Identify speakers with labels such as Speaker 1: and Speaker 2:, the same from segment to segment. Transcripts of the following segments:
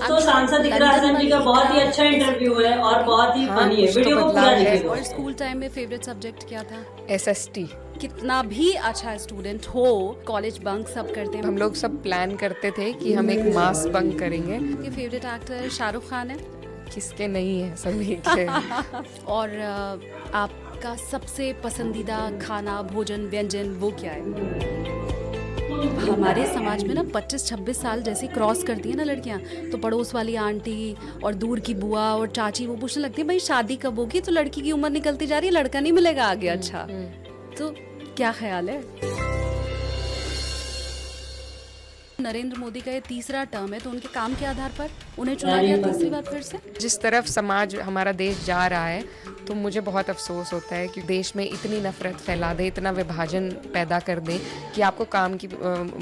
Speaker 1: दोस्तों, सांसद इकरा हसन जी का बहुत ही अच्छा इंटरव्यू है और बहुत ही फनी है। वीडियो को पूरा देखिए।
Speaker 2: और स्कूल टाइम में फेवरेट सब्जेक्ट क्या था?
Speaker 3: SST।
Speaker 2: कितना भी अच्छा स्टूडेंट हो, कॉलेज बंक सब करते हैं।
Speaker 3: हम लोग सब प्लान करते थे कि हम एक मास बंक करेंगे।
Speaker 2: आपके फेवरेट एक्टर शाहरुख खान है?
Speaker 3: किसके नहीं है, सभी के।
Speaker 2: और आपका सबसे पसंदीदा खाना, भोजन, व्यंजन वो क्या है? हमारे समाज में ना 25-26 साल जैसे क्रॉस करती है ना लड़कियां, तो पड़ोस वाली आंटी और दूर की बुआ और चाची वो पूछने लगती है भाई शादी कब होगी, तो लड़की की उम्र निकलती जा रही है, लड़का नहीं मिलेगा आगे। अच्छा, तो क्या ख्याल है? नरेंद्र मोदी का ये तीसरा टर्म है, तो उनके काम के आधार पर उन्हें चुना गया तीसरी बार फिर से।
Speaker 3: जिस तरफ समाज हमारा देश जा रहा है, तो मुझे बहुत अफसोस होता है कि देश में इतनी नफरत फैला दे, इतना विभाजन पैदा कर दे कि आपको काम की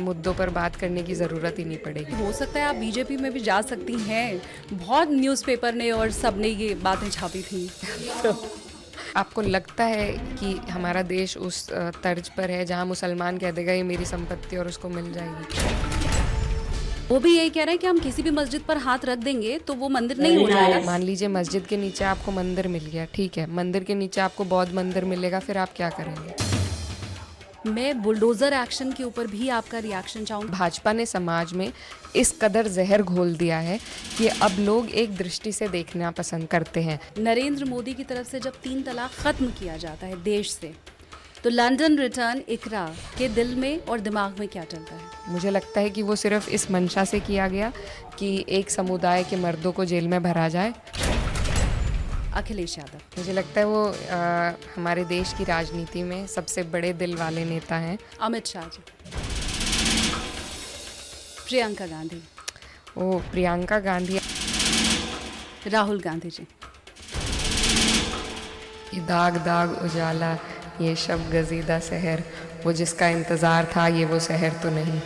Speaker 3: मुद्दों पर बात करने की ज़रूरत ही नहीं पड़ेगी।
Speaker 2: हो सकता है आप बीजेपी में भी जा सकती हैं, बहुत न्यूज़पेपर ने और सब ने ये बातें छापी थी।
Speaker 3: आपको लगता है कि हमारा देश उस तर्ज पर है जहाँ मुसलमान कह देगा ये मेरी संपत्ति और उसको मिल जाएगी?
Speaker 2: वो भी यही कह रहे हैं कि हम किसी भी मस्जिद पर हाथ रख देंगे तो वो मंदिर नहीं हो जाएगा।
Speaker 3: मान लीजिए मस्जिद के नीचे आपको मंदिर मिल गया, ठीक है, मंदिर के नीचे आपको बौद्ध मंदिर मिलेगा, फिर आप क्या करेंगे?
Speaker 2: मैं बुलडोजर एक्शन के ऊपर भी आपका रिएक्शन चाहूँगी।
Speaker 3: भाजपा ने समाज में इस कदर जहर घोल दिया है कि अब लोग एक दृष्टि से देखना पसंद करते हैं।
Speaker 2: नरेंद्र मोदी की तरफ से जब 3 तलाक खत्म किया जाता है देश से, तो लंदन रिटर्न इकरा के दिल में और दिमाग में क्या चलता है?
Speaker 3: मुझे लगता है कि वो सिर्फ इस मंशा से किया गया कि एक समुदाय के मर्दों को जेल में भरा जाए।
Speaker 2: अखिलेश यादव,
Speaker 3: मुझे लगता है वो हमारे देश की राजनीति में सबसे बड़े दिल वाले नेता हैं।
Speaker 2: अमित शाह जी, प्रियंका गांधी,
Speaker 3: वो प्रियंका गांधी,
Speaker 2: राहुल गांधी जी।
Speaker 3: ये दाग दाग उजाला, ये शब गजीदा शहर, वो जिसका इंतज़ार था ये वो शहर तो नहीं।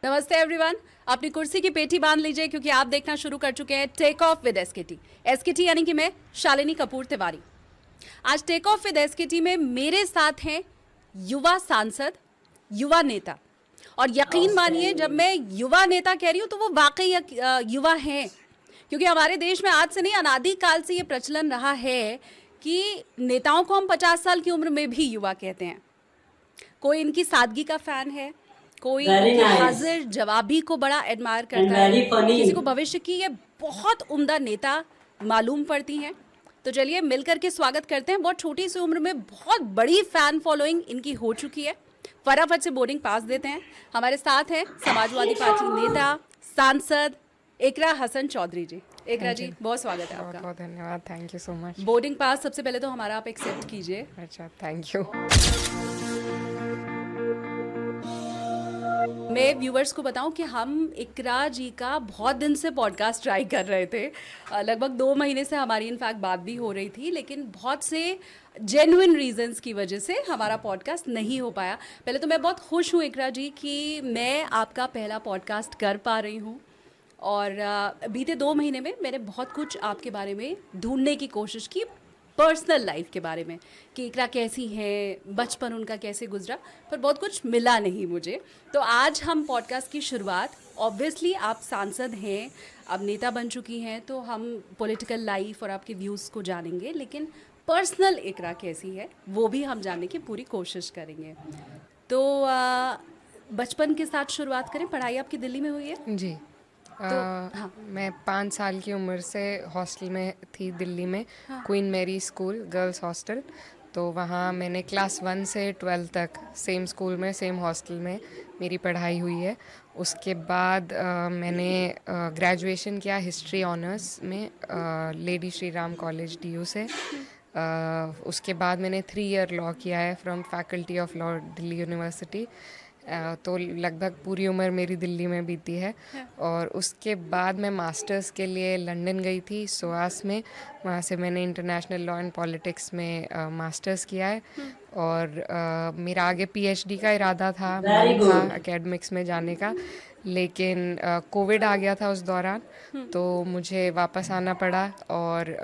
Speaker 2: नमस्ते एवरीवन, अपनी कुर्सी की पेटी बांध लीजिए क्योंकि आप देखना शुरू कर चुके हैं take off with SKT. SKT यानी कि मैं शालिनी कपूर तिवारी। आज टेक ऑफ विद एसकेटी में मेरे साथ हैं युवा सांसद, युवा नेता। और यकीन मानिए जब मैं युवा नेता कह रही हूँ तो वो वाकई युवा हैं, क्योंकि हमारे देश में आज से नहीं अनादि काल से ये प्रचलन रहा है कि नेताओं को हम 50 साल की उम्र में भी युवा कहते हैं। कोई इनकी सादगी का फैन है, कोई हाजिर जवाबी को बड़ा एडमायर करता है, किसी को भविष्य की ये बहुत उम्दा नेता मालूम पड़ती हैं। तो चलिए मिलकर के स्वागत करते हैं। बहुत छोटी सी उम्र में बहुत बड़ी फैन फॉलोइंग इनकी हो चुकी है। फटाफट से बोर्डिंग पास देते हैं। हमारे साथ हैं समाजवादी पार्टी नेता, सांसद इकरा हसन चौधरी जी। इकरा जी, बहुत स्वागत है आपका।
Speaker 3: बहुत धन्यवाद, thank you so much.
Speaker 2: Boarding pass सबसे पहले तो हमारा आप एक्सेप्ट कीजिए।
Speaker 3: अच्छा, थैंक यू।
Speaker 2: मैं व्यूवर्स को बताऊं कि हम इकरा जी का बहुत दिन से पॉडकास्ट ट्राई कर रहे थे। लगभग 2 महीने से हमारी इनफैक्ट बात भी हो रही थी, लेकिन बहुत से जेन्युइन रीजंस की वजह से हमारा पॉडकास्ट नहीं हो पाया। पहले तो मैं बहुत खुश हूँ इकरा जी कि मैं आपका पहला पॉडकास्ट कर पा रही हूँ। और बीते 2 महीने में मैंने बहुत कुछ आपके बारे में ढूंढने की कोशिश की, पर्सनल लाइफ के बारे में कि इकरा कैसी है, बचपन उनका कैसे गुजरा, पर बहुत कुछ मिला नहीं मुझे। तो आज हम पॉडकास्ट की शुरुआत, ऑब्वियसली आप सांसद हैं, अब नेता बन चुकी हैं, तो हम पॉलिटिकल लाइफ और आपके व्यूज़ को जानेंगे, लेकिन पर्सनल इकरा कैसी है वो भी हम जानने की पूरी कोशिश करेंगे। तो बचपन के साथ शुरुआत करें। पढ़ाई आपकी दिल्ली में हुई है?
Speaker 3: जी।
Speaker 2: हाँ।
Speaker 3: मैं 5 साल की उम्र से हॉस्टल में थी दिल्ली में।
Speaker 2: हाँ।
Speaker 3: Queen Mary school girls hostel. तो वहाँ मैंने क्लास 1 से 12 तक सेम स्कूल में, सेम हॉस्टल में मेरी पढ़ाई हुई है। उसके बाद मैंने ग्रेजुएशन किया हिस्ट्री ऑनर्स में lady Shri Ram college DU से। उसके बाद मैंने 3 ईयर लॉ किया है from faculty of law Delhi university. तो लगभग पूरी उम्र मेरी दिल्ली में बीती है। और उसके बाद मैं मास्टर्स के लिए लंदन गई थी, सोआस में। वहाँ से मैंने इंटरनेशनल लॉ एंड पॉलिटिक्स में मास्टर्स किया है। और मेरा आगे PhD का इरादा था, मन था एकेडमिक्स में जाने का, लेकिन कोविड आ गया था उस दौरान, तो मुझे वापस आना पड़ा। और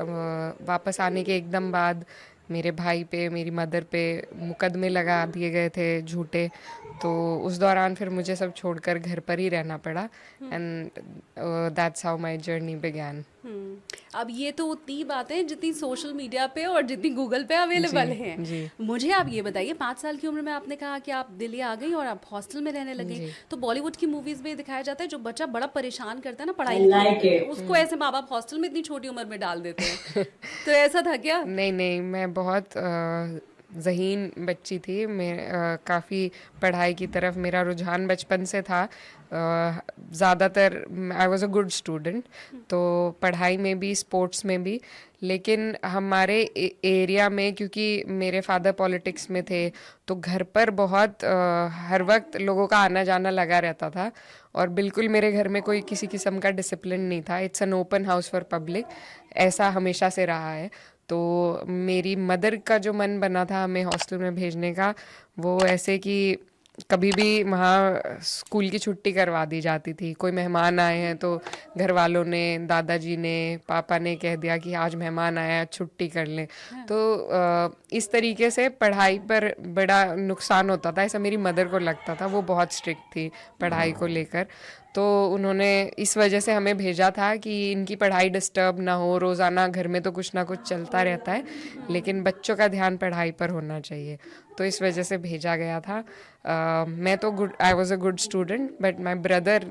Speaker 3: वापस आने के एकदम बाद मेरे भाई पे, मेरी मदर पे मुकदमे लगा दिए गए थे झूठे। तो उस दौरान फिर मुझे सब छोड़कर घर पर ही रहना पड़ा and that's how my journey began.
Speaker 2: अब ये तो उतनी बातें हैं जितनी सोशल मीडिया पे और जितनी गूगल पे अवेलेबल
Speaker 3: जी,
Speaker 2: हैं।
Speaker 3: जी।
Speaker 2: मुझे आप ये बताइए, 5 साल की उम्र में आपने कहा कि आप दिल्ली आ गई और आप हॉस्टल में रहने लगी।
Speaker 3: जी।
Speaker 2: तो बॉलीवुड की मूवीज में दिखाया जाता है जो बच्चा बड़ा परेशान करता है ना पढ़ाई
Speaker 1: I
Speaker 2: लिखाई
Speaker 1: like
Speaker 2: करके,
Speaker 1: it.
Speaker 2: उसको ऐसे माँ बाप हॉस्टल में इतनी छोटी उम्र में डाल देते हैं। तो ऐसा था क्या?
Speaker 3: नहीं नहीं, मैं बहुत ज़हीन बच्ची थी। मैं काफ़ी पढ़ाई की तरफ मेरा रुझान बचपन से था। ज़्यादातर I was a good student, तो पढ़ाई में भी स्पोर्ट्स में भी। लेकिन हमारे एरिया में, क्योंकि मेरे फादर पॉलिटिक्स में थे, तो घर पर बहुत हर वक्त लोगों का आना जाना लगा रहता था और बिल्कुल मेरे घर में कोई किसी किस्म का डिसिप्लिन नहीं था। It's an open house for public, ऐसा हमेशा से रहा है। तो मेरी मदर का जो मन बना था हमें हॉस्टल में भेजने का, वो ऐसे कि कभी भी वहाँ स्कूल की छुट्टी करवा दी जाती थी। कोई मेहमान आए हैं तो घर वालों ने, दादाजी ने, पापा ने कह दिया कि आज मेहमान आया है, छुट्टी कर लें। तो इस तरीके से पढ़ाई पर बड़ा नुकसान होता था, ऐसा मेरी मदर को लगता था। वो बहुत स्ट्रिक्ट थी पढ़ाई को लेकर। तो उन्होंने इस वजह से हमें भेजा था कि इनकी पढ़ाई डिस्टर्ब ना हो। रोज़ाना घर में तो कुछ ना कुछ चलता रहता है, लेकिन बच्चों का ध्यान पढ़ाई पर होना चाहिए। तो इस वजह से भेजा गया था। मैं तो I was a good student, but my brother,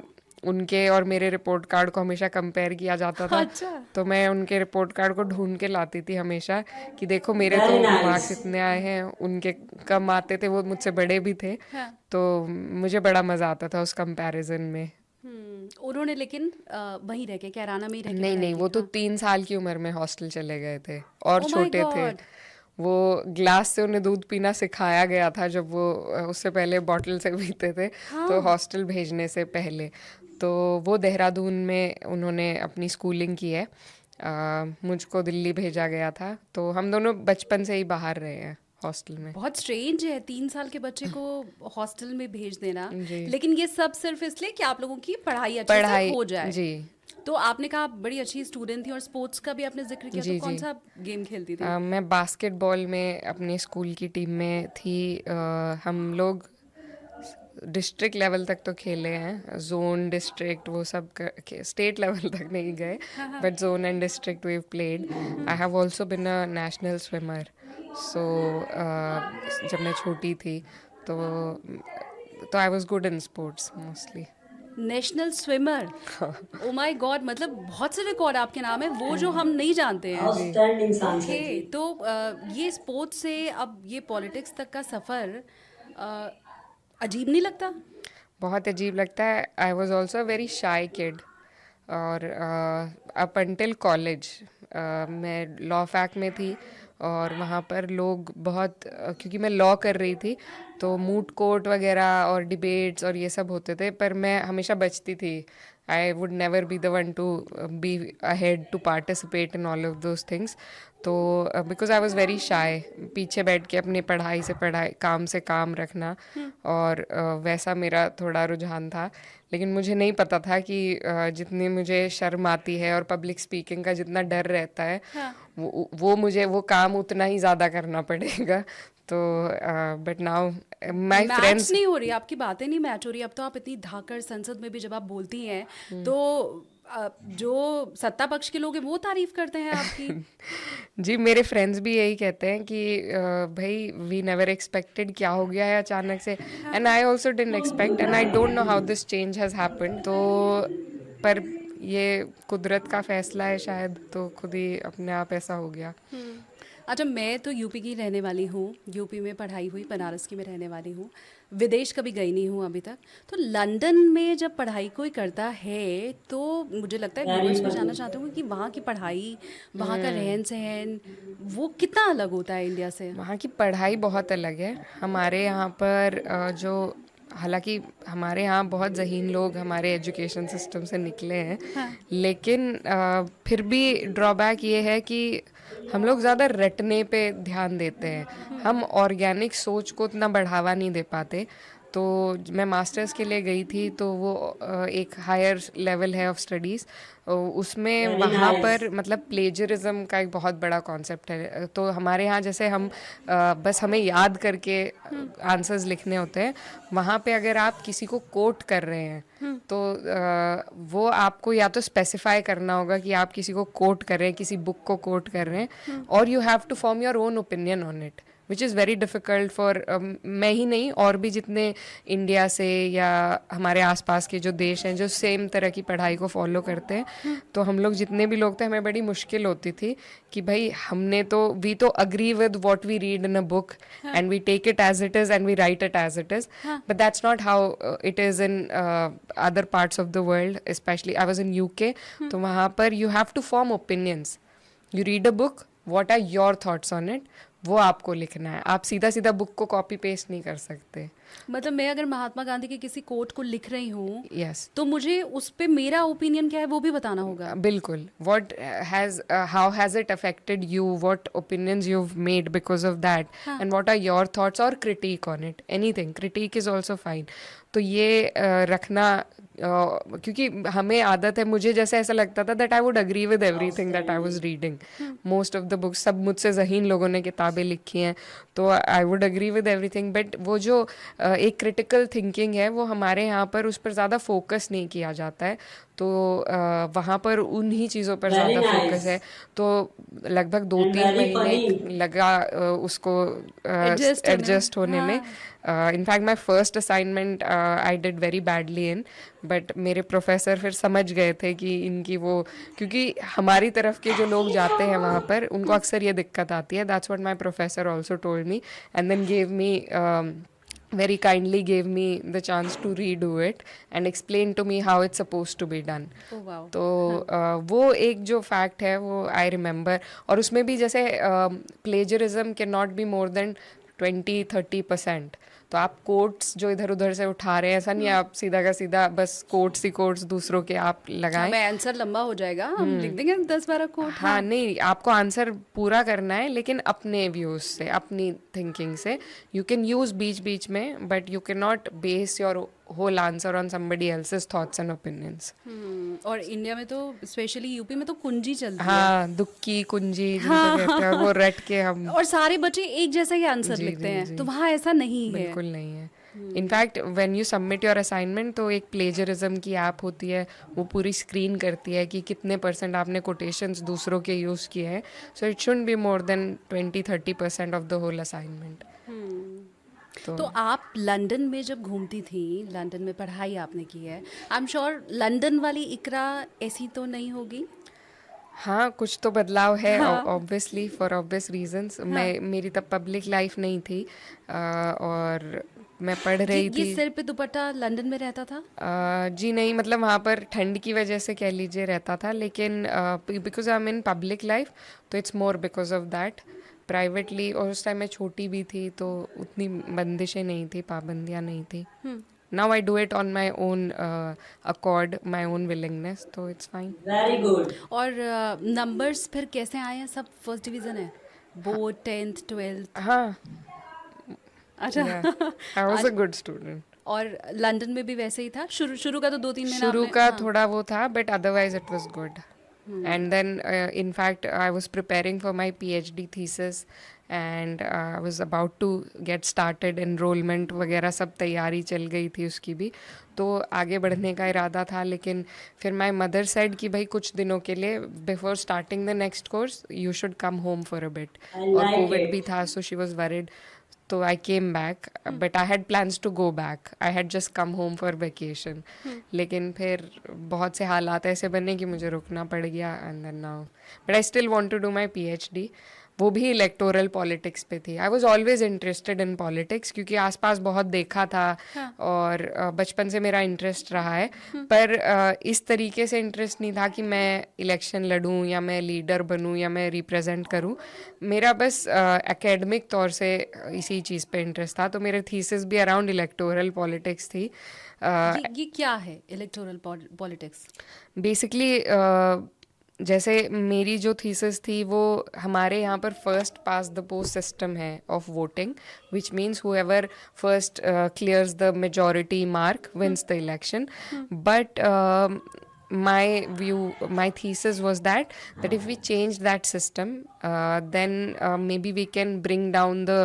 Speaker 3: उनके और मेरे रिपोर्ट कार्ड को हमेशा कंपेयर किया जाता था।
Speaker 2: अच्छा।
Speaker 3: तो मैं उनके रिपोर्ट कार्ड को ढूंढ के लाती थी हमेशा कि देखो मेरे तो
Speaker 1: Very nice.
Speaker 3: मार्क्स इतने आए हैं, उनके कम आते थे, वो मुझसे बड़े भी थे।
Speaker 2: हाँ।
Speaker 3: तो मुझे बड़ा मज़ा आता था उस कंपैरिजन में।
Speaker 2: उन्होंने लेकिन वहीं रह के, कैराना में ही रह के
Speaker 3: नहीं
Speaker 2: पढ़ाई
Speaker 3: नहीं,
Speaker 2: की।
Speaker 3: वो तो
Speaker 2: हाँ।
Speaker 3: 3 साल की उम्र में हॉस्टल चले गए थे और
Speaker 2: Oh my
Speaker 3: छोटे थे।
Speaker 2: God.
Speaker 3: वो ग्लास से उन्हें दूध पीना सिखाया गया था जब वो उससे पहले बॉटल से पीते थे। तो हॉस्टल भेजने से पहले तो वो देहरादून में उन्होंने अपनी स्कूलिंग की है। मुझको दिल्ली भेजा गया था, तो हम दोनों बचपन से ही बाहर रहे हैं हॉस्टल में।
Speaker 2: बहुत स्ट्रेंज है 3 साल के बच्चे को हॉस्टल में भेज देना।
Speaker 3: जी।
Speaker 2: लेकिन ये सब सिर्फ इसलिए कि आप लोगों की पढ़ाई अच्छे से
Speaker 3: पढ़ाई,
Speaker 2: हो जाए।
Speaker 3: जी।
Speaker 2: तो आपने कहा आप बड़ी अच्छी स्टूडेंट थी और स्पोर्ट्स का भी आपने जिक्र किया।
Speaker 3: जी,
Speaker 2: तो कौन
Speaker 3: जी।
Speaker 2: सा गेम खेलती थी?
Speaker 3: मैं बास्केटबॉल में अपने स्कूल की टीम में थी। हम लोग डिस्ट्रिक्ट लेवल तक तो खेले हैं, जोन, डिस्ट्रिक्ट, वो सब स्टेट लेवल तक नहीं गए, but zone and district we played. I have also been a national swimmer. So जब मैं छोटी थी तो I was good in sports mostly.
Speaker 2: National swimmer? Oh my God, मतलब बहुत से रिकॉर्ड आपके नाम है, वो जो हम नहीं जानते हैं।
Speaker 1: आउटस्टैंडिंग सांसद
Speaker 2: ओके,
Speaker 1: जी।
Speaker 2: तो ये स्पोर्ट्स से अब ये पॉलिटिक्स तक का सफ़र अजीब नहीं लगता?
Speaker 3: बहुत अजीब लगता है। I was also a very shy kid, और अप अंटिल कॉलेज मैं लॉ फैक में थी और वहाँ पर लोग बहुत क्योंकि मैं लॉ कर रही थी तो मूट कोर्ट वगैरह और डिबेट्स और ये सब होते थे, पर मैं हमेशा बचती थी। I would never be the one to be ahead to participate in all of those things. तो because I was very shy, पीछे बैठ के अपनी पढ़ाई से पढ़ाई, काम से काम रखना, और वैसा मेरा थोड़ा रुझान था। लेकिन मुझे नहीं पता था कि जितनी मुझे शर्म आती है और पब्लिक स्पीकिंग का जितना डर रहता है, वो मुझे वो काम उतना ही ज़्यादा करना पड़ेगा। तो but now my
Speaker 2: match
Speaker 3: friends,
Speaker 2: नहीं हो रही, आपकी बातें नहीं मैच हो रही। अब तो आप इतनी धाकड़ संसद में भी जब आप बोलती हैं तो जो सत्ता पक्ष के लोग हैं वो तारीफ करते हैं आपकी।
Speaker 3: जी, मेरे फ्रेंड्स भी यही कहते हैं कि भाई वी नेवर एक्सपेक्टेड, क्या हो गया है अचानक से, and I also didn't expect and I don't know how this change has happened. तो पर ये कुदरत का फैसला है शायद, तो खुद ही अपने आप ऐसा हो गया।
Speaker 2: अच्छा, मैं तो यूपी की रहने वाली हूँ, यूपी में पढ़ाई हुई, बनारस की मैं रहने वाली हूँ, विदेश कभी गई नहीं हूँ अभी तक। तो लंदन में जब पढ़ाई कोई करता है तो मुझे लगता है व्यूअर्स भी जानना चाहते होंगे कि वहाँ की पढ़ाई, वहाँ का रहन सहन, वो कितना अलग होता है इंडिया से।
Speaker 3: वहाँ की पढ़ाई बहुत अलग है। हमारे यहाँ पर जो, हालांकि हमारे यहाँ बहुत ज़हीन लोग हमारे एजुकेशन सिस्टम से निकले हैं, लेकिन फिर भी ड्रॉबैक ये है कि हम लोग ज़्यादा रटने पे ध्यान देते हैं, हम ऑर्गेनिक सोच को उतना बढ़ावा नहीं दे पाते। तो मैं मास्टर्स के लिए गई थी, तो वो एक हायर लेवल है ऑफ स्टडीज़, उसमें
Speaker 1: Very
Speaker 3: वहाँ
Speaker 1: nice.
Speaker 3: पर मतलब प्लेजरिज्म का एक बहुत बड़ा कॉन्सेप्ट है। तो हमारे यहाँ जैसे हम बस हमें याद करके आंसर्स लिखने होते हैं, वहाँ पे अगर आप किसी को कोट कर रहे हैं तो वो आपको या तो स्पेसिफाई करना होगा कि आप किसी को कोट कर रहे हैं, किसी बुक को कोट कर रहे हैं, और you have to form your own opinion on it, which is very difficult for मैं ही नहीं, और भी जितने इंडिया से या हमारे आसपास के जो देश हैं जो सेम तरह की पढ़ाई को फॉलो करते हैं, तो हम लोग जितने भी लोग थे हमें बड़ी मुश्किल होती थी कि भाई हमने तो वी तो agree with what we read in a book and we take it as it is and we write it as it is, but that's not how it is in other parts of the world, specially I was in UK। तो वहाँ पर you have to form opinions, you read a book, what are your thoughts on it, वो आपको लिखना है। आप सीधा सीधा बुक को कॉपी पेस्ट नहीं कर सकते।
Speaker 2: मतलब मैं अगर महात्मा गांधी के किसी कोट को लिख रही हूँ
Speaker 3: यस,
Speaker 2: तो मुझे उस पे मेरा ओपिनियन क्या है वो भी बताना होगा।
Speaker 3: बिल्कुल, what has how has it affected you, what opinions you've made because of that, and what are your thoughts or critique on it, anything, critique is also fine। तो ये रखना, क्योंकि हमें आदत है, मुझे जैसे ऐसा लगता था that I would agree with everything that I was reading, most of the books, सब मुझसे ज़हीन लोगों ने किताबें लिखी हैं, तो I would agree with everything, but वो जो एक क्रिटिकल थिंकिंग है वो हमारे यहाँ पर उस पर ज़्यादा फोकस नहीं किया जाता है, तो वहाँ पर उन्हीं चीज़ों पर
Speaker 1: Very
Speaker 3: ज़्यादा
Speaker 1: nice.
Speaker 3: फोकस है। तो लगभग 2-3
Speaker 1: very
Speaker 3: महीने
Speaker 1: funny.
Speaker 3: लगा उसको एडजस्ट होने में। In fact my first assignment I did very badly in, but मेरे प्रोफेसर फिर समझ गए थे कि इनकी वो, क्योंकि हमारी तरफ के जो लोग जाते हैं वहाँ पर उनको अक्सर ये दिक्कत आती है, that's what my professor also told me, and then gave me very kindly gave me the chance to redo it and explain to me how it's supposed to be done।
Speaker 2: Oh, wow.
Speaker 3: तो वो एक जो fact है वो I remember, और उसमें भी जैसे plagiarism can not be more than 20-30%। तो आप कोट्स जो इधर उधर से उठा रहे हैं, ऐसा नहीं है आप सीधा का सीधा बस कोट्स ही कोट्स दूसरों के आप लगाएं।
Speaker 2: मैं आंसर लंबा हो जाएगा, हम लिख देंगे 10-12 कोट।
Speaker 3: हाँ, नहीं, आपको आंसर पूरा करना है लेकिन अपने व्यूज से, अपनी थिंकिंग से। यू कैन यूज बीच बीच में, but you can not base your whole answer on somebody else's thoughts and opinions.
Speaker 2: और इंडिया में तो स्पेशली यूपी में तो कुंजी चलती है।
Speaker 3: हाँ, दुक्की कुंजी जिनको कहते हैं, वो रट के हम,
Speaker 2: और सारे बच्चे एक जैसा ही आंसर
Speaker 3: जी,
Speaker 2: लिखते
Speaker 3: जी,
Speaker 2: हैं,
Speaker 3: जी।
Speaker 2: तो वहाँ ऐसा नहीं है।
Speaker 3: बिल्कुल नहीं है। In fact when you submit your assignment, तो एक प्लेजरिज्म की ऐप होती है, वो पूरी स्क्रीन करती है कि कितने % आपने कोटेशंस दूसरों के यूज़ किए हैं, so it should be more than 20-30% of the whole assignment.
Speaker 2: तो आप लंदन में जब घूमती थी, लंदन में पढ़ाई आपने की है, आई एम श्योर लंदन वाली इकरा ऐसी तो नहीं होगी।
Speaker 3: हाँ, कुछ तो बदलाव है,
Speaker 2: हाँ।
Speaker 3: Obviously, for obvious reasons. मेरी तब पब्लिक लाइफ नहीं थी, और मैं पढ़ रही
Speaker 2: ये
Speaker 3: थी।
Speaker 2: सिर पे दुपट्टा लंदन में रहता था?
Speaker 3: जी नहीं, मतलब वहाँ पर ठंड की वजह से कह लीजिए रहता था, लेकिन because I am in public life, तो it's more because of that. Privately, और उस टाइम मैं छोटी भी थी तो उतनी बंदिशें नहीं थी, पाबंदियाँ नहीं थी। Now I do it on my own accord, my own willingness, तो इट्स फाइन।
Speaker 1: Very good.
Speaker 2: और नंबर्स फिर कैसे आए हैं? सब फर्स्ट डिवीजन है? Board, 10th 12th?
Speaker 3: हाँ,
Speaker 2: अच्छा।
Speaker 3: I was a good student.
Speaker 2: और लंदन में भी वैसे ही था? शुरू का तो 2-3 महीना
Speaker 3: शुरू
Speaker 2: आपने-
Speaker 3: का
Speaker 2: हाँ।
Speaker 3: थोड़ा वो था, but otherwise it was good. And then in fact I was preparing for my PhD thesis and I was about to get started, enrollment वगैरह सब तैयारी चल गई थी उसकी भी, तो आगे बढ़ने का इरादा था, लेकिन फिर माई मदर सेड कि भाई कुछ दिनों के लिए before starting the next course you should come home for a bit,
Speaker 1: I
Speaker 3: और
Speaker 1: like
Speaker 3: कोविड
Speaker 1: it.
Speaker 3: भी था, सो शी वॉज वरिड। तो I came back, but I had plans to go back, I had just come home for vacation, लेकिन फिर बहुत से हालात ऐसे बने कि मुझे रुकना पड़ गया, and then now but I still want to do my PhD। वो भी इलेक्टोरल पॉलिटिक्स पे थी। I was always interested in politics, क्योंकि आसपास बहुत देखा था, और बचपन से मेरा इंटरेस्ट रहा है, पर इस तरीके से इंटरेस्ट नहीं था कि मैं इलेक्शन लड़ूं या मैं लीडर बनूं या मैं रिप्रेजेंट करूं। मेरा बस एकेडमिक तौर से इसी चीज़ पे इंटरेस्ट था, तो मेरे थीसिस भी अराउंड इलेक्टोरल पॉलिटिक्स थी।
Speaker 2: ये क्या है इलेक्टोरल पॉलिटिक्स?
Speaker 3: बेसिकली जैसे मेरी जो थीसिस थी वो हमारे यहाँ पर first past the post system है of voting, which means whoever first clears the majority mark wins the election. But my thesis was that if we change that system, then maybe we can bring down the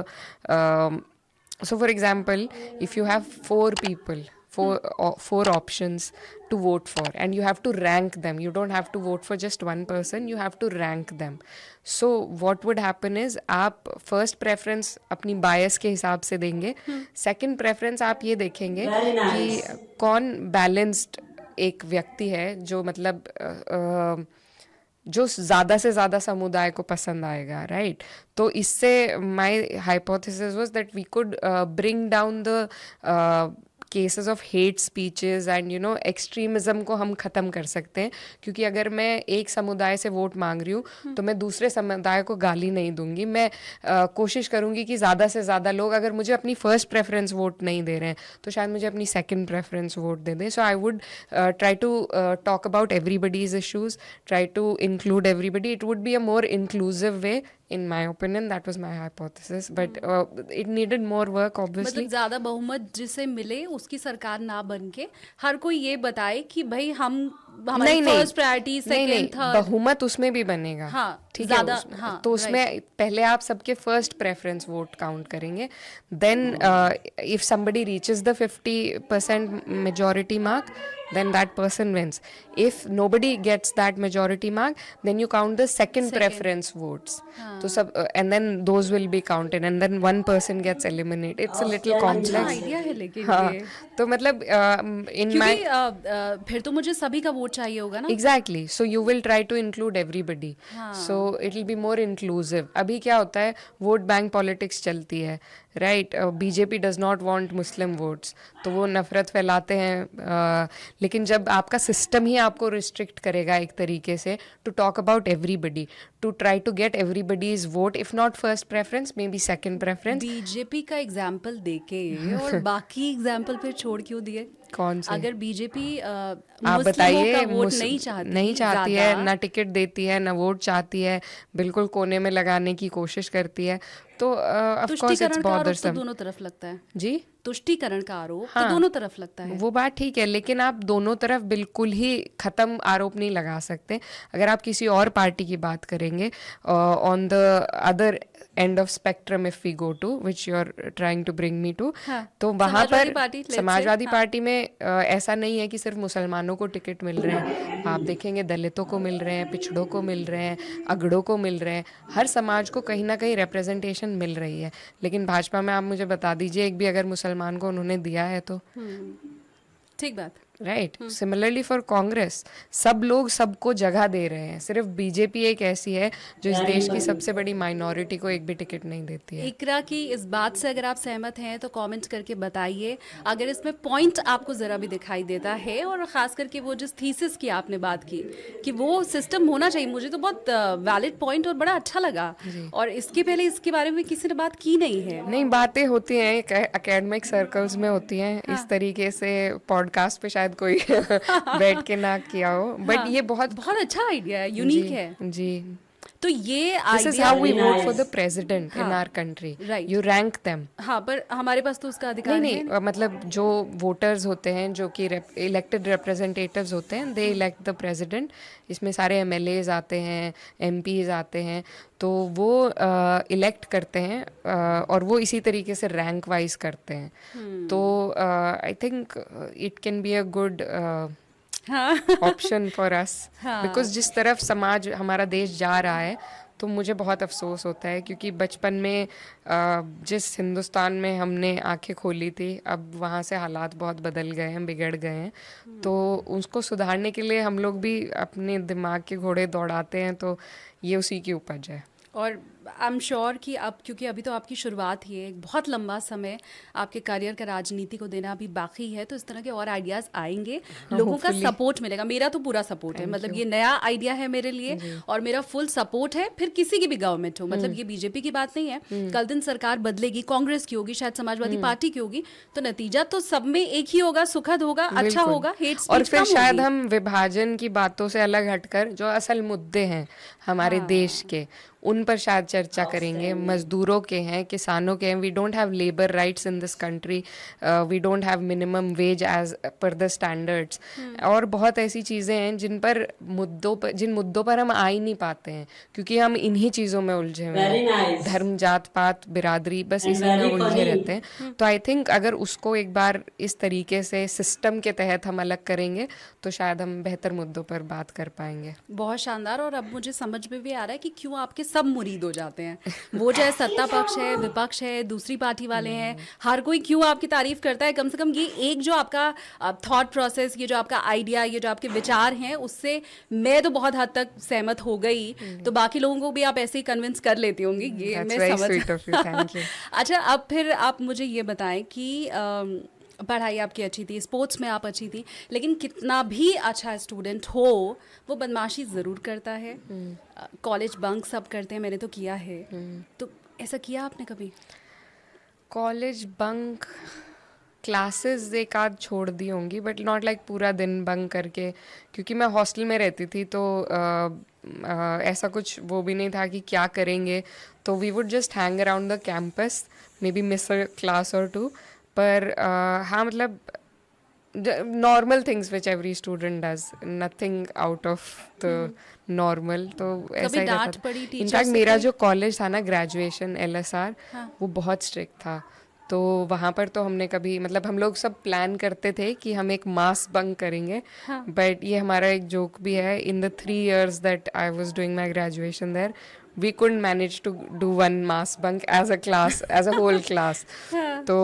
Speaker 3: so for example, if you have four options to vote for and you have to rank them, you don't have to vote for just one person, you have to rank them. So what would happen is आप first preference अपनी bias के हिसाब से देंगे, second preference आप ये देखेंगे
Speaker 1: Very nice.
Speaker 3: कि कौन balanced एक व्यक्ति है जो मतलब जो ज़्यादा से ज़्यादा समुदाय को पसंद आएगा, राइट? तो इससे my hypothesis was that we could bring down the cases of hate speeches and you know extremism को हम ख़त्म कर सकते हैं. क्योंकि अगर मैं एक समुदाय से वोट मांग रही हूँ तो मैं दूसरे समुदाय को गाली नहीं दूंगी. मैं कोशिश करूँगी कि ज़्यादा से ज़्यादा लोग अगर मुझे अपनी फर्स्ट प्रेफरेंस वोट नहीं दे रहे हैं तो शायद मुझे अपनी सेकंड प्रेफरेंस वोट दे दें. So I would try to talk about everybody's issues, try to include everybody. It would be a more inclusive way. In my opinion, that was my hypothesis, but it needed more work, obviously.
Speaker 2: मतलब ज्यादा बहुमत जिसे मिले उसकी सरकार ना बन के हर कोई ये बताए कि भाई हम हमारी फर्स्ट प्रायोरिटी, सेकंड, थर्ड.
Speaker 3: बहुमत उसमें भी बनेगा.
Speaker 2: हाँ,
Speaker 3: ठीक है.
Speaker 2: हाँ,
Speaker 3: तो उसमें पहले आप सबके फर्स्ट प्रेफरेंस वोट काउंट करेंगे. Then if somebody reaches the 50% majority mark, then that person wins. If nobody gets that majority mark, then you count the second preference votes. So and then those will be counted, and then one person gets eliminated. It's a little complex.
Speaker 2: Idea है लेकिन ये.
Speaker 3: तो मतलब in my
Speaker 2: फिर तो मुझे सभी का वोट चाहिए होगा ना.
Speaker 3: Exactly. So you will try to include everybody. So it will be more inclusive. अभी क्या होता है, वोट बैंक पॉलिटिक्स चलती है, right? BJP does not want Muslim votes, तो वो नफरत फैलाते हैं. लेकिन जब आपका सिस्टम ही आपको रिस्ट्रिक्ट करेगा एक तरीके से to talk about everybody, to try to get everybody's vote, if not first preference maybe second preference.
Speaker 2: BJP का एग्जाम्पल देके और बाकी एग्जाम्पल फिर छोड़ क्यों दिए?
Speaker 3: कौन से?
Speaker 2: अगर बीजेपी
Speaker 3: आप बताइए,
Speaker 2: वोट नहीं चाहती
Speaker 3: है, ना टिकट देती है, ना वोट चाहती है, बिल्कुल कोने में लगाने की कोशिश करती है, तो ऑफ कोर्स इट्स बॉदरसम.
Speaker 2: दोनों तरफ लगता है
Speaker 3: जी.
Speaker 2: तुष्टीकरण का आरोप तो दोनों तरफ लगता है.
Speaker 3: वो बात ठीक है, लेकिन आप दोनों तरफ बिल्कुल ही खत्म आरोप नहीं लगा सकते. अगर आप किसी और पार्टी की बात करेंगे, on the other end of spectrum if we go to which you are trying to bring me to, तो वहां पर समाजवादी पार्टी में ऐसा नहीं है कि सिर्फ मुसलमानों को टिकट मिल रहे हैं. आप देखेंगे दलितों को मिल रहे हैं, पिछड़ों को मिल रहे हैं, अगड़ों को मिल रहे हैं, हर समाज को कहीं ना कहीं रिप्रेजेंटेशन मिल रही है. लेकिन भाजपा में आप मुझे बता दीजिए एक भी अगर मुसलमान को उन्होंने दिया है तो.
Speaker 2: ठीक बात.
Speaker 3: राइट. सिमिलरली फॉर कांग्रेस, सब लोग सबको जगह दे रहे हैं, सिर्फ बीजेपी एक ऐसी है जो इस देश की सबसे बड़ी माइनॉरिटी को एक भी टिकट नहीं देती है.
Speaker 2: इकरा की इस बात से अगर आप सहमत हैं तो कमेंट करके बताइए. अगर इसमें पॉइंट आपको ज़रा भी दिखाई देता है, और ख़ास करके वो जिस थीसिस की आपने बात की कि वो सिस्टम होना चाहिए, मुझे तो बहुत वैलिड पॉइंट और बड़ा अच्छा लगा. और इसके पहले इसके बारे में किसी ने बात की नहीं है.
Speaker 3: नहीं, बातें होती हैं एकेडमिक सर्कल्स में होती हैं. इस तरीके से पॉडकास्ट पे शायद कोई बैठ के ना किया हो, बट ये बहुत
Speaker 2: अच्छा आइडिया है, यूनिक है
Speaker 3: जी.
Speaker 2: तो ये
Speaker 3: This is how we vote for the president in our country.
Speaker 2: Right.
Speaker 3: You rank them.
Speaker 2: हाँ, पर हमारे पास तो उसका अधिकार
Speaker 3: नहीं, मतलब जो वोटर्स होते हैं, जो कि इलेक्टेड रिप्रेजेंटेटिव्स होते हैं, दे इलेक्ट द प्रेसिडेंट. इसमें सारे MLAs आते हैं, MPs आते हैं, तो वो इलेक्ट करते हैं और वो इसी तरीके से रैंक वाइज करते हैं. तो I think it can be a good option for us, because जिस तरफ समाज हमारा देश जा रहा है, तो मुझे बहुत अफसोस होता है. क्योंकि बचपन में जिस हिंदुस्तान में हमने आंखें खोली थी, अब वहाँ से हालात बहुत बदल गए हैं, बिगड़ गए हैं. तो उसको सुधारने के लिए हम लोग भी अपने दिमाग के घोड़े दौड़ाते हैं, तो ये उसी की उपज है.
Speaker 2: और आई एम श्योर कि अब, क्योंकि अभी तो आपकी शुरुआत ही है, एक बहुत लंबा समय आपके करियर का राजनीति को देना अभी बाकी है, तो इस तरह के और आइडियाज़ आएंगे, लोगों का
Speaker 3: hopefully.
Speaker 2: सपोर्ट मिलेगा। मेरा तो पूरा सपोर्ट है, मतलब ये नया आइडिया है मेरे लिए और मेरा फुल सपोर्ट है, फिर किसी की भी गवर्नमेंट हो, मतलब ये बीजेपी की बात नहीं है, कल दिन सरकार बदलेगी, कांग्रेस की होगी, शायद समाजवादी पार्टी की होगी, तो नतीजा तो सब में एक ही होगा, सुखद होगा, अच्छा
Speaker 3: बिल्कुल।
Speaker 2: होगा, हेट
Speaker 3: और
Speaker 2: स्पीच
Speaker 3: फिर
Speaker 2: कम
Speaker 3: शायद
Speaker 2: होगी।
Speaker 3: हम विभाजन की बातों से अलग हटकर जो असल मुद्दे हैं हमारे देश के, उन पर शायद चर्चा करेंगे। मजदूरों के हैं, किसानों के हैं। We don't have labour rights in this country, we don't have minimum wage as per the standards, और बहुत ऐसी चीज़ें हैं जिन मुद्दों पर हम आ ही नहीं पाते हैं, क्योंकि हम इन्हीं चीज़ों में उलझे हुए
Speaker 1: Very
Speaker 3: हैं।
Speaker 1: nice.
Speaker 3: धर्म, जात पात, बिरादरी, बस
Speaker 1: And
Speaker 3: इसी में
Speaker 1: very
Speaker 3: उलझे
Speaker 1: funny.
Speaker 3: रहते हैं। तो आई थिंक अगर उसको एक बार इस तरीके से सिस्टम के तहत हम अलग करेंगे तो शायद हम बेहतर मुद्दों पर बात कर पाएंगे।
Speaker 2: बहुत शानदार। और अब मुझे समझ में भी आ रहा है कि क्यों आपके सब मुरीद हो जाते हैं, वो चाहे सत्ता पक्ष है, विपक्ष है, दूसरी पार्टी वाले हैं, हर कोई क्यों आपकी तारीफ करता है। कम से कम ये एक जो आपका थॉट प्रोसेस, ये जो आपका आइडिया, ये जो आपके विचार हैं, उससे मैं तो बहुत हद तक सहमत हो गई, तो बाकी लोगों को भी आप ऐसे ही कन्विंस कर लेती होंगी, ये
Speaker 3: That's
Speaker 2: मैं
Speaker 3: very
Speaker 2: समझ।
Speaker 3: sweet of you. Thank you.
Speaker 2: अच्छा, अब फिर आप मुझे ये बताएं कि पढ़ाई आपकी अच्छी थी, स्पोर्ट्स में आप अच्छी थी, लेकिन कितना भी अच्छा स्टूडेंट हो, वो बदमाशी ज़रूर करता है, कॉलेज बंक सब करते हैं, मैंने तो किया है। तो ऐसा किया आपने कभी?
Speaker 3: कॉलेज बंक, क्लासेस एक आध छोड़ दी होंगी, बट नॉट लाइक पूरा दिन बंक करके, क्योंकि मैं हॉस्टल में रहती थी, तो ऐसा कुछ वो भी नहीं था कि क्या करेंगे, तो we would just hang around the campus, maybe miss a class और टू, पर हाँ, मतलब normal things which every student does, nothing out of the normal, तो ऐसा ही
Speaker 2: डांट
Speaker 3: रहता
Speaker 2: पड़ी
Speaker 3: था।
Speaker 2: टीचर
Speaker 3: इनफैक्ट
Speaker 2: से
Speaker 3: मेरा
Speaker 2: कोई?
Speaker 3: जो कॉलेज था ना, ग्रेजुएशन LSR, वो बहुत स्ट्रिक्ट था, तो वहाँ पर तो हमने कभी, मतलब हम लोग सब प्लान करते थे कि हम एक मास बंक करेंगे, बट ये हमारा एक जोक भी है, in the 3 years that I was doing my graduation there, we couldn't manage to do one mass bunk as a class, as a whole class. तो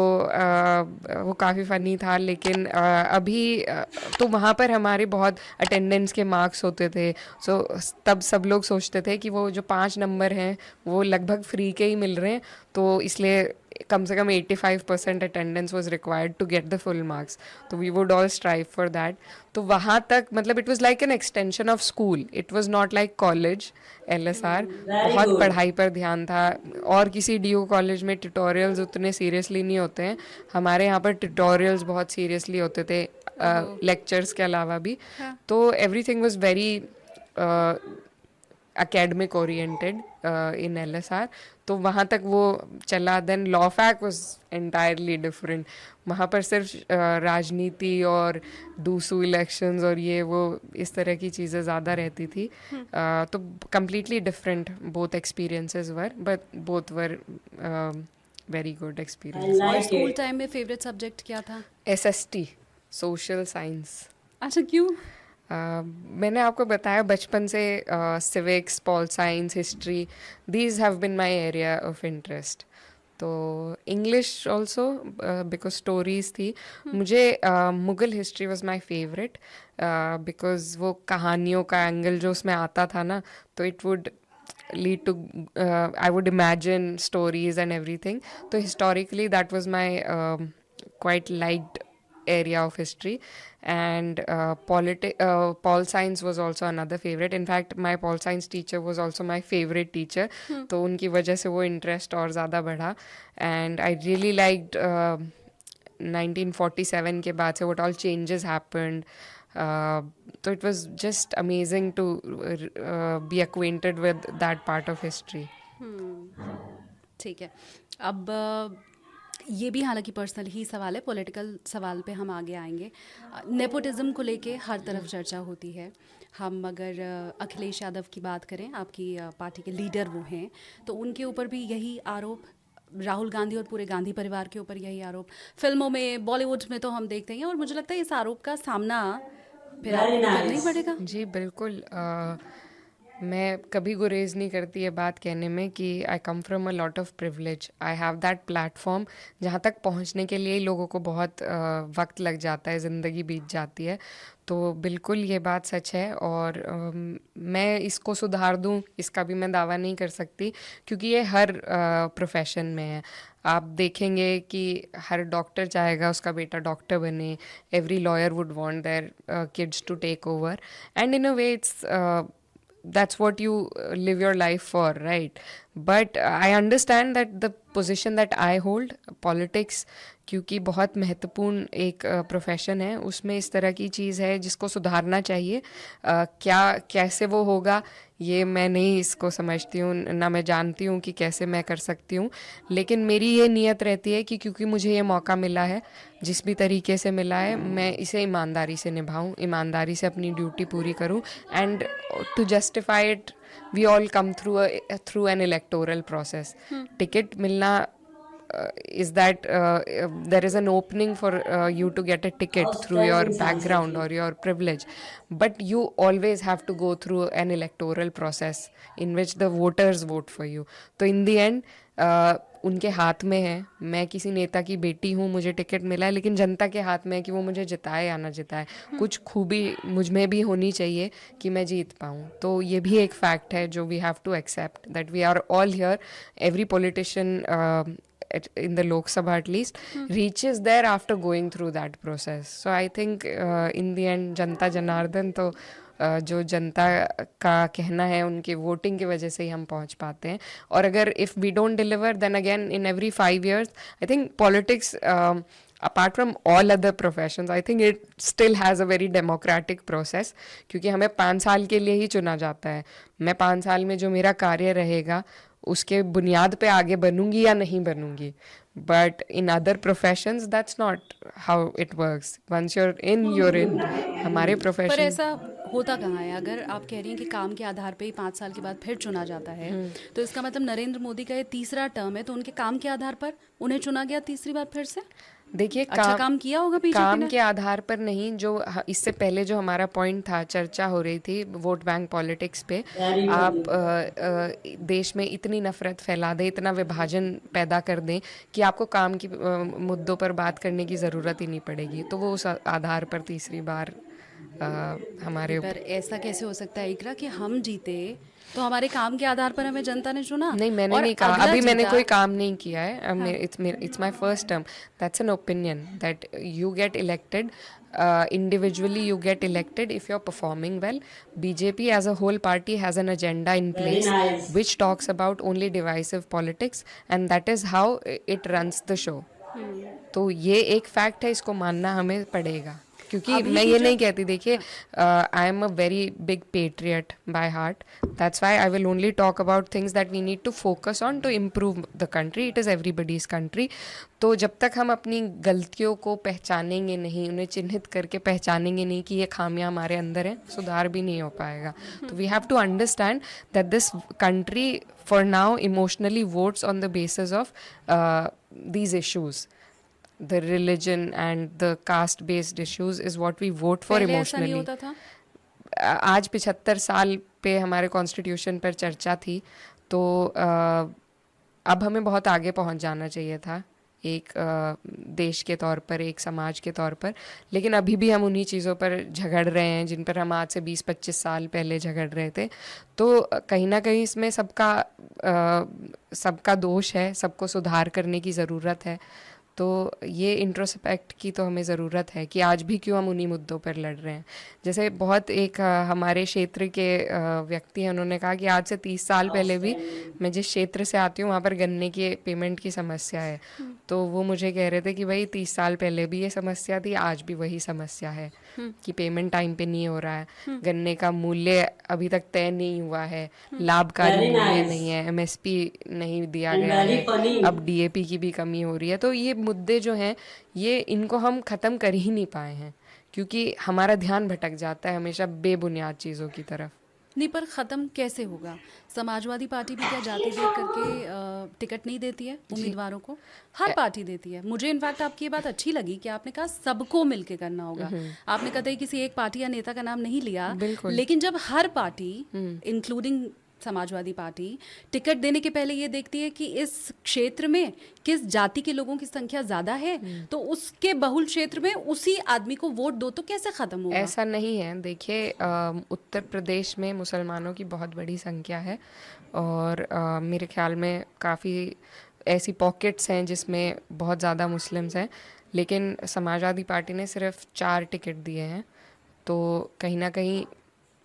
Speaker 3: वो काफ़ी फ़नी था, लेकिन अभी तो वहाँ पर हमारे बहुत अटेंडेंस के मार्क्स होते थे, सो तब सब लोग सोचते थे कि वो जो 5 नंबर हैं वो लगभग फ्री के ही मिल रहे हैं, तो इसलिए कम से कम 85% attendance was required to get the full marks, तो we would all strive for that. तो वहाँ तक, मतलब it was like an extension of school, it was not like college LSR। बहुत
Speaker 1: good.
Speaker 3: पढ़ाई पर ध्यान था, और किसी DU कॉलेज में ट्यूटोरियल्स उतने सीरियसली नहीं होते हैं, हमारे यहाँ पर ट्यूटोरियल्स बहुत सीरियसली होते थे, लेक्चर्स के अलावा भी, तो everything was very academic oriented in LSR, तो वहाँ तक वो चला। Then law fac was entirely different, वहाँ पर सिर्फ राजनीति और दूसू इलेक्शंस और ये वो इस तरह की चीज़ें ज़्यादा रहती थी, तो completely different both experiences were, but both were very good experience.
Speaker 2: और स्कूल टाइम में फेवरेट सब्जेक्ट क्या था?
Speaker 3: SST, social science.
Speaker 2: अच्छा, क्यों?
Speaker 3: मैंने आपको बताया बचपन से civics, pol science, history, these have been my area of interest. तो इंग्लिश ऑल्सो बिकॉज स्टोरीज थी। मुझे Mughal history was my favourite, because वो कहानियों का एंगल जो उसमें आता था ना, तो it would lead to I would imagine stories and everything. So historically that was my quite liked area of history, and pol science was also another favorite. In fact my pol science teacher was also my favorite teacher, तो उनकी वजह से वो interest और ज़्यादा बढ़ा, and I really liked 1947 के बाद से what all changes happened. So it was just amazing to be acquainted with that part of history.
Speaker 2: ठीक है। अब ये भी हालांकि पर्सनल ही सवाल है, पॉलिटिकल सवाल पे हम आगे आएंगे। नेपोटिज्म को लेके हर तरफ चर्चा होती है। हम अगर अखिलेश यादव की बात करें, आपकी पार्टी के लीडर वो हैं, तो उनके ऊपर भी यही आरोप, राहुल गांधी और पूरे गांधी परिवार के ऊपर यही आरोप, फिल्मों में, बॉलीवुड में तो हम देखते हैं, और मुझे लगता है इस आरोप का सामना फिर आपको करना ही पड़ेगा।
Speaker 3: जी बिल्कुल। मैं कभी गुरेज नहीं करती ये बात कहने में कि I come from a lot of privilege, I have that platform जहाँ तक पहुँचने के लिए लोगों को बहुत वक्त लग जाता है, ज़िंदगी बीत जाती है। तो बिल्कुल ये बात सच है, और मैं इसको सुधार दूँ इसका भी मैं दावा नहीं कर सकती, क्योंकि ये हर प्रोफेशन में है। आप देखेंगे कि हर डॉक्टर चाहेगा उसका बेटा डॉक्टर बने, every lawyer would want their kids to take over, and in a way it's that's what you live your life for, right? But I understand that the position that I hold, politics, क्योंकि बहुत महत्वपूर्ण एक profession है, उसमें इस तरह की चीज़ है जिसको सुधारना चाहिए। क्या कैसे वो होगा ये मैं नहीं इसको समझती हूँ, ना मैं जानती हूँ कि कैसे मैं कर सकती हूँ, लेकिन मेरी ये नियत रहती है कि क्योंकि मुझे ये मौका मिला है, जिस भी तरीके से मिला है, मैं इसे ईमानदारी से निभाऊँ, ईमानदारी से अपनी ड्यूटी पूरी करूँ, and to justify it we all come through an electoral process. Ticket मिलना is that there is an opening for you to get a ticket through your background or your privilege, but you always have to go through an electoral process in which the voters vote for you. तो in the end उनके हाथ में है। मैं किसी नेता की बेटी हूँ, मुझे टिकट मिला है, लेकिन जनता के हाथ में है कि वो मुझे जिताए या ना जिताए। कुछ खूबी मुझ में भी होनी चाहिए कि मैं जीत पाऊँ। तो ये भी एक फैक्ट है जो we have to accept, that we are all here, every politician in the Lok Sabha at least reaches there after going through that process. So I think in the end जनता जनार्दन, तो जो जनता का कहना है उनके voting की वजह से ही हम पहुंच पाते हैं। और अगर if we don't deliver, then again in every 5 years I think politics apart from all other professions, I think it still has a very democratic process, क्योंकि हमें 5 साल के लिए ही चुना जाता है। मैं 5 साल में जो मेरा कार्य रहेगा उसके बुनियाद पे आगे बनूंगी या नहीं बनूंगी, but in other professions that's not how it works. Once you're in हमारे
Speaker 2: पर
Speaker 3: प्रोफेशन।
Speaker 2: ऐसा होता कहाँ है? अगर आप कह रही हैं कि काम के आधार पे ही 5 साल के बाद फिर चुना जाता है, तो इसका मतलब नरेंद्र मोदी का ये तीसरा टर्म है, तो उनके काम के आधार पर उन्हें चुना गया तीसरी बार फिर से।
Speaker 3: देखिए,
Speaker 2: अच्छा काम किया होगा बीजेपी
Speaker 3: काम
Speaker 2: ने।
Speaker 3: के आधार पर नहीं, जो इससे पहले जो हमारा पॉइंट था, चर्चा हो रही थी वोट बैंक पॉलिटिक्स पे। आप देश में इतनी नफरत फैला दें, इतना विभाजन पैदा कर दें कि आपको काम की मुद्दों पर बात करने की ज़रूरत ही नहीं पड़ेगी, तो वो उस आधार पर तीसरी बार हमारे।
Speaker 2: पर ऐसा कैसे हो सकता है इकरा कि हम जीते तो हमारे काम के आधार पर हमें जनता ने चुना?
Speaker 3: नहीं, मैंने नहीं कहा, अभी मैंने कोई काम नहीं किया है। It's my first term, that's an opinion that you get elected individually, you get elected if you're performing well. BJP as a whole party has an agenda in place which talks about only divisive politics, and that is how it runs the show. तो ये एक fact है, इसको मानना हमें पड़ेगा। क्योंकि मैं ये नहीं कहती, देखिए, I am a very big patriot by heart, that's why I will only talk about things that we need to focus on to improve the country. It is everybody's country. तो जब तक हम अपनी गलतियों को पहचानेंगे नहीं, उन्हें चिन्हित करके पहचानेंगे नहीं कि ये खामियां हमारे अंदर हैं, सुधार भी नहीं हो पाएगा। तो we have to understand that this country for now emotionally votes on the basis of these issues. The religion and the caste based issues is what we vote for
Speaker 2: पहले ऐसा नहीं
Speaker 3: emotionally.
Speaker 2: होता था?
Speaker 3: आज 75 साल पे हमारे कॉन्स्टिट्यूशन पर चर्चा थी, तो अब हमें बहुत आगे पहुंच जाना चाहिए था एक देश के तौर पर, एक समाज के तौर पर, लेकिन अभी भी हम उन्हीं चीज़ों पर झगड़ रहे हैं जिन पर हम आज से 20-25 साल पहले झगड़ रहे थे। तो कहीं ना कहीं इसमें सबका दोष है, सबको सुधार करने की ज़रूरत है। तो ये इंट्रोस्पेक्ट की तो हमें ज़रूरत है कि आज भी क्यों हम उन्हीं मुद्दों पर लड़ रहे हैं। जैसे बहुत एक हमारे क्षेत्र के व्यक्ति हैं, उन्होंने कहा कि आज से 30 साल पहले भी, मैं जिस क्षेत्र से आती हूँ वहाँ पर गन्ने के पेमेंट की समस्या है। तो वो मुझे कह रहे थे कि भाई 30 साल पहले भी ये समस्या थी, आज भी वही समस्या है कि पेमेंट टाइम पे नहीं हो रहा है, गन्ने का मूल्य अभी तक तय नहीं हुआ है, लाभकारी मूल्य नहीं है, MSP नहीं दिया गया है, अब DAP की भी कमी हो रही है। तो ये मुद्दे जो हैं, ये इनको हम ख़त्म कर ही नहीं पाए हैं, क्योंकि हमारा ध्यान भटक जाता है हमेशा बेबुनियाद चीज़ों की तरफ।
Speaker 2: नहीं, पर ख़त्म कैसे होगा? समाजवादी पार्टी भी क्या जाति देख करके टिकट नहीं देती है उम्मीदवारों को? हर पार्टी देती है। मुझे इनफैक्ट आपकी ये बात अच्छी लगी कि आपने कहा सबको मिलके करना होगा। आपने कतई किसी एक पार्टी या नेता का नाम नहीं लिया,
Speaker 3: बिल्कुल।
Speaker 2: लेकिन जब हर party including Samajwadi Party ticket देने के पहले ये देखती है कि इस क्षेत्र में किस जाति के लोगों की संख्या ज़्यादा है, तो उसके बहुल क्षेत्र में उसी आदमी को वोट दो, तो कैसे ख़त्म होगा?
Speaker 3: ऐसा नहीं है। देखिए उत्तर प्रदेश में मुसलमानों की बहुत बड़ी संख्या है और मेरे ख्याल में काफ़ी ऐसी पॉकेट्स हैं जिसमें बहुत ज़्यादा मुस्लिम्स हैं, लेकिन समाजवादी पार्टी ने सिर्फ 4 टिकट दिए हैं, तो कहीं ना कहीं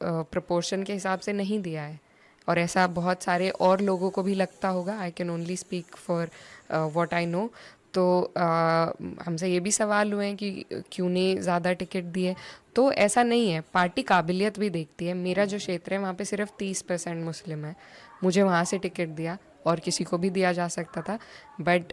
Speaker 3: प्रपोर्शन के हिसाब से नहीं दिया है। और ऐसा बहुत सारे और लोगों को भी लगता होगा। I can only speak for what I know. तो हमसे ये भी सवाल हुए हैं कि क्यों नहीं ज़्यादा टिकट दिए। तो ऐसा नहीं है, पार्टी काबिलियत भी देखती है। मेरा जो क्षेत्र है वहाँ पे सिर्फ 30% मुस्लिम है, मुझे वहाँ से टिकट दिया और किसी को भी दिया जा सकता था, बट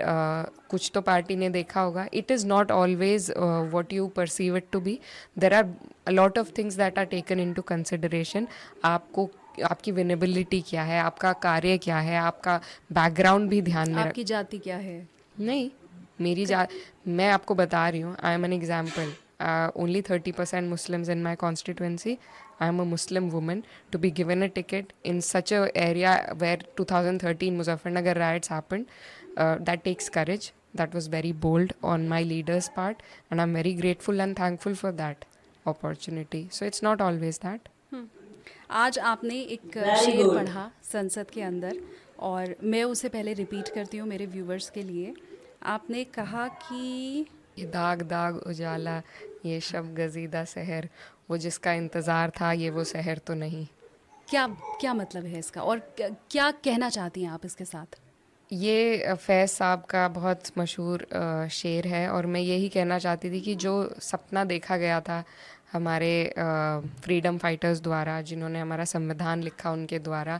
Speaker 3: कुछ तो पार्टी ने देखा होगा। It is not always what you perceive it to be. There are a lot of things that are taken into consideration. आपको आपकी विनेबिलिटी क्या है, आपका कार्य क्या है, आपका बैकग्राउंड भी ध्यान में
Speaker 2: आपकी जाति क्या है?
Speaker 3: नहीं, मेरी मैं आपको बता रही हूँ, I am an example. Only 30% Muslims in my constituency. I am a Muslim woman. To be given a ticket in such a area where 2013 Muzaffarnagar riots happened, that takes courage. That was very bold on my leader's part, and I'm very grateful and thankful for that opportunity. So it's not always that.
Speaker 2: आज आपने एक
Speaker 1: Very
Speaker 2: शेर
Speaker 1: good.
Speaker 2: पढ़ा संसद के अंदर, और मैं उसे पहले रिपीट करती हूँ मेरे व्यूवर्स के लिए। आपने कहा कि
Speaker 3: ये दाग दाग उजाला, ये शब गजीदा शहर, वो जिसका इंतज़ार था ये वो शहर तो नहीं।
Speaker 2: क्या क्या मतलब है इसका, और क्या कहना चाहती हैं आप इसके साथ?
Speaker 3: ये फैज़ साहब का बहुत मशहूर शेर है, और मैं यही कहना चाहती थी कि जो सपना देखा गया था हमारे फ्रीडम फाइटर्स द्वारा, जिन्होंने हमारा संविधान लिखा, उनके द्वारा,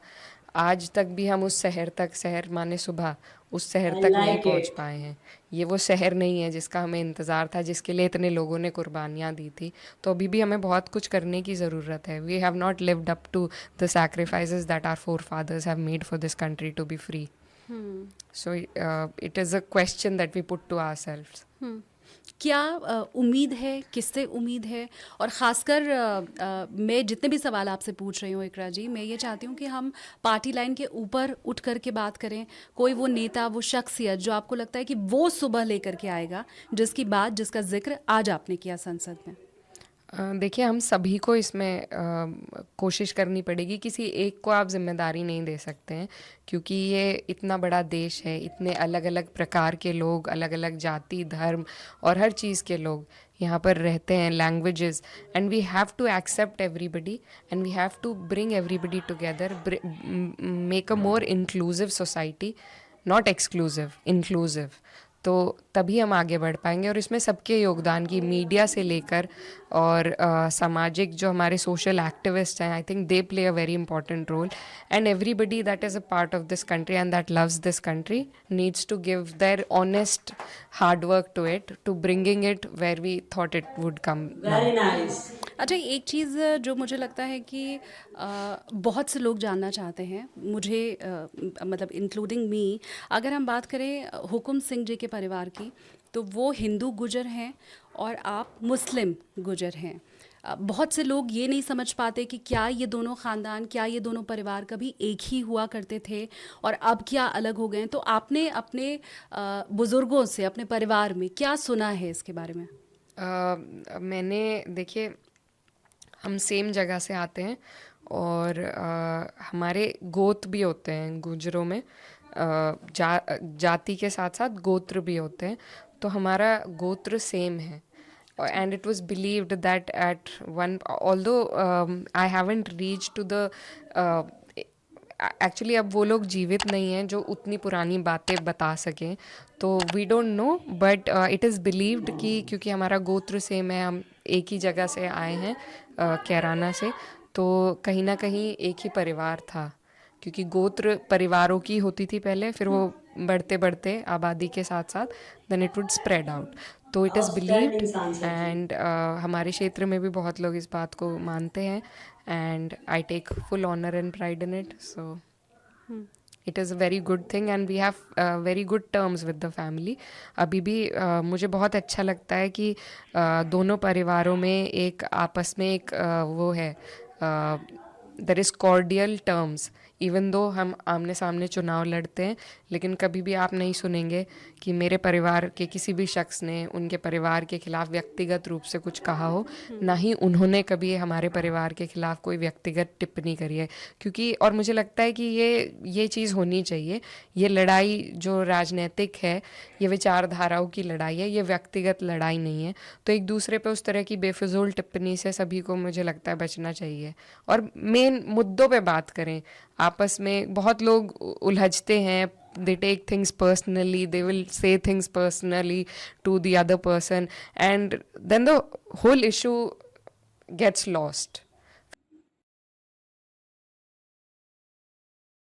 Speaker 3: आज तक भी हम उस शहर तक, शहर माने सुबह, उस शहर तक नहीं पहुंच पाए हैं। ये वो शहर नहीं है जिसका हमें इंतज़ार था, जिसके लिए इतने लोगों ने कुर्बानियाँ दी थी। तो अभी भी हमें बहुत कुछ करने की ज़रूरत है। We have not lived up to the sacrifices that our forefathers have made for this country to be free. So it is a question that we put to ourselves.
Speaker 2: क्या उम्मीद है, किससे उम्मीद है? और ख़ासकर मैं जितने भी सवाल आपसे पूछ रही हूँ इकरा जी, मैं ये चाहती हूँ कि हम पार्टी लाइन के ऊपर उठ कर के बात करें। कोई वो नेता, वो शख्सियत जो आपको लगता है कि वो सुबह लेकर के आएगा, जिसकी बात, जिसका जिक्र आज आपने किया संसद में।
Speaker 3: देखिए, हम सभी को इसमें कोशिश करनी पड़ेगी। किसी एक को आप जिम्मेदारी नहीं दे सकते हैं, क्योंकि ये इतना बड़ा देश है, इतने अलग अलग प्रकार के लोग, अलग अलग जाति, धर्म और हर चीज़ के लोग यहाँ पर रहते हैं, languages, and we have to accept everybody and we have to bring everybody together, make a more inclusive society, not exclusive, inclusive. तो तभी हम आगे बढ़ पाएंगे, और इसमें सबके योगदान की, मीडिया से लेकर और सामाजिक जो हमारे सोशल एक्टिविस्ट हैं, I think they play a very important role, and everybody that is a part of this country and that loves this country needs to give their honest hard work to it, to bringing it where we thought it would come.
Speaker 1: Very nice.
Speaker 2: अच्छा, एक चीज़ जो मुझे लगता है कि बहुत से लोग जानना चाहते हैं, मुझे मतलब इंक्लूडिंग मी, अगर हम बात करें हुकुम सिंह जी के परिवार की, तो वो हिंदू गुजर हैं और आप मुस्लिम गुजर हैं। बहुत से लोग ये नहीं समझ पाते कि क्या ये दोनों ख़ानदान, क्या ये दोनों परिवार कभी एक ही हुआ करते थे और अब क्या अलग हो गए हैं। तो आपने अपने बुज़ुर्गों से, अपने परिवार में क्या सुना है इसके बारे में?
Speaker 3: मैंने, देखिए, हम सेम जगह से आते हैं और हमारे गोत्र भी होते हैं गुजरों में, जाति के साथ साथ गोत्र भी होते हैं, तो हमारा गोत्र सेम है। And it was believed that at one, although I haven't reached to the actually अब वो लोग जीवित नहीं हैं जो उतनी पुरानी बातें बता सकें, तो we don't know, but it is believed कि क्योंकि हमारा गोत्र सेम है, हम एक ही जगह से आए हैं, कैराना से, तो कहीं ना कहीं एक ही परिवार था, क्योंकि गोत्र परिवारों की होती थी पहले, फिर वो बढ़ते बढ़ते आबादी के साथ साथ then it would spread out. तो इट इज़ बिलीव्ड
Speaker 1: इंसान सर जी।
Speaker 3: एंड हमारे क्षेत्र में भी बहुत लोग इस बात को मानते हैं and I take full honour and pride in it so it is a very good thing and we have very good terms with the family अभी भी मुझे बहुत अच्छा लगता है कि दोनों परिवारों में एक आपस में एक वो है there is cordial terms even though हम आमने सामने चुनाव लड़ते हैं लेकिन कभी भी आप नहीं सुनेंगे कि मेरे परिवार के किसी भी शख्स ने उनके परिवार के खिलाफ व्यक्तिगत रूप से कुछ कहा हो ना ही उन्होंने कभी हमारे परिवार के खिलाफ कोई व्यक्तिगत टिप्पणी करी है क्योंकि और मुझे लगता है कि ये चीज़ होनी चाहिए ये लड़ाई जो राजनीतिक है ये विचारधाराओं की लड़ाई है ये व्यक्तिगत लड़ाई नहीं है तो एक दूसरे पे उस तरह की बेफिजूल टिप्पणी से सभी को मुझे लगता है बचना चाहिए और मेन मुद्दों पे बात करें आपस में बहुत लोग उलझते हैं they take things personally they will say things personally to the other person and then the whole issue gets lost